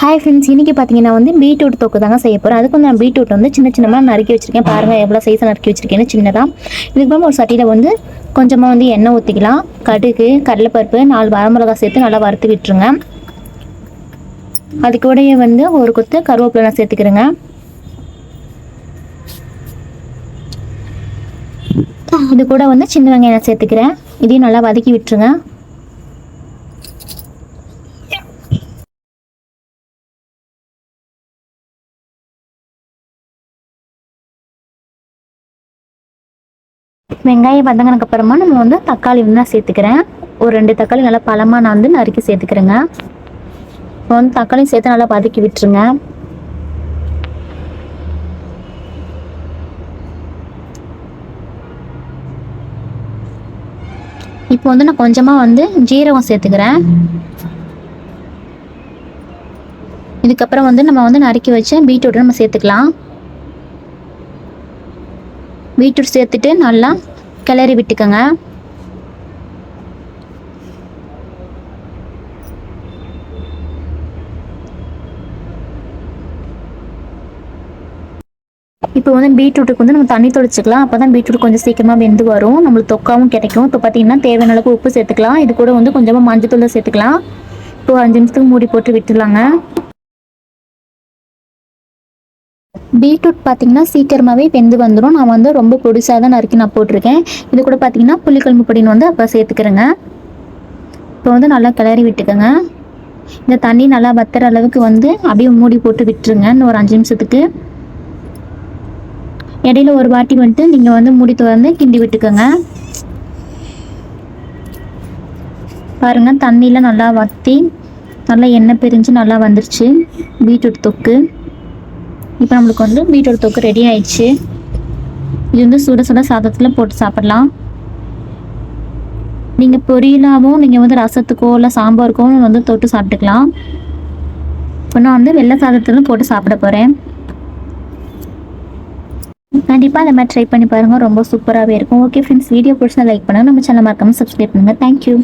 Hi friends, இன்றைக்கி பார்த்தீங்கன்னா வந்து பீட்ரூட் தொக்கு தாங்க செய்ய போகிறேன். அதுக்கு வந்து நான் பீட்ரூட் வந்து சின்ன சின்னமாக நறுக்கி வச்சுருக்கேன். பாருங்கள் எவ்வளோ சைஸாக நறுக்கி வச்சுருக்கேன்னு சின்னதாக. இதுக்கப்புறம் ஒரு சட்டியில் வந்து கொஞ்சமாக வந்து எண்ணெய் ஊற்றிக்கலாம். கடுகு, கடலைப்பருப்பு, 4 வரமிளகாய் சேர்த்து நல்லா வறுத்து விட்டுருங்க. அது கூடயே வந்து ஒரு கொத்து கருவேப்பிலை நான் சேர்த்துக்கிறேங்க. இது கூட வந்து சின்ன வெங்காயம் நான் சேர்த்துக்கிறேன். இதையும் நல்லா வதக்கி விட்டுருங்க. வெங்காயம் வதங்கினதுக்கு அப்புறமா நம்ம வந்து தக்காளி வந்து நான் சேர்த்துக்கிறேன். ஒரு 2 தக்காளி நல்லா பழமாக நான் வந்து நறுக்கி சேர்த்துக்கிறேங்க. இப்போ வந்து தக்காளி சேர்த்து நல்லா வதக்கி விட்டுருங்க. இப்போ வந்து நான் கொஞ்சமாக வந்து ஜீரகம் சேர்த்துக்கிறேன். இதுக்கப்புறம் வந்து நம்ம வந்து நறுக்கி வச்ச பீட்ரூட்டை நம்ம சேர்த்துக்கலாம். பீட்ரூட் சேர்த்துட்டு நல்லா கிளறி விட்டுக்கோங்க. இப்போ வந்து பீட்ரூட்டுக்கு வந்து நம்ம தண்ணி தொளிச்சிக்கலாம். அப்போ தான் பீட்ரூட் கொஞ்சம் சீக்கிரமாக வெந்து வரும், நம்மளுக்கு தொக்காவும் கிடைக்கும். இப்போ பார்த்தீங்கன்னா தேவையான அளவுக்கு உப்பு சேர்த்துக்கலாம். இது கூட வந்து கொஞ்சமாக மஞ்சத்தூள் சேர்த்துக்கலாம். இப்போ 5 நிமிஷத்துக்கு மூடி போட்டு விட்டுலாங்க. பீட்ரூட் பார்த்தீங்கன்னா சீக்கிரமாகவே வெந்து வந்துடும். நான் வந்து ரொம்ப பொடிசாக தான் நறுக்கி நான் போட்டிருக்கேன். இது கூட பார்த்தீங்கன்னா புளிக்குழம்பு பொடின்னு வந்து அப்போ சேர்த்துக்கிறேங்க. இப்போ வந்து நல்லா கிளறி விட்டுக்கோங்க. இந்த தண்ணி நல்லா வத்துற அளவுக்கு வந்து அப்படியே மூடி போட்டு விட்டுருங்க இன்னும் ஒரு 5 நிமிஷத்துக்கு. இடையில ஒரு வாட்டி வந்துட்டு நீங்கள் வந்து மூடி திறந்து கிண்டி விட்டுக்கோங்க. பாருங்கள் தண்ணியில் நல்லா வற்றி நல்லா எண்ணெய் பிரிஞ்சு நல்லா வந்துருச்சு பீட்ரூட் தொக்கு. இப்போ நம்மளுக்கு வந்து பீட்ரூட் தொக்கு ரெடி ஆயிடுச்சு. இது வந்து சுட சுட சாதத்தில் போட்டு சாப்பிடலாம். நீங்கள் பொரியலாகவும் நீங்கள் வந்து ரசத்துக்கோ இல்லை சாம்பாருக்கோ வந்து தொட்டு சாப்பிட்டுக்கலாம். இப்போ நான் வந்து வெள்ளை சாதத்திலும் போட்டு சாப்பிட போகிறேன். கண்டிப்பாக அந்த மாதிரி ட்ரை பண்ணி பாருங்கள், ரொம்ப சூப்பராகவே இருக்கும். ஓகே ஃப்ரெண்ட்ஸ், வீடியோ பிடிச்சா லைக் பண்ணுங்கள், நம்ம சேனல் மறக்காமல் சப்ஸ்கிரைப் பண்ணுங்கள். தேங்க்யூ.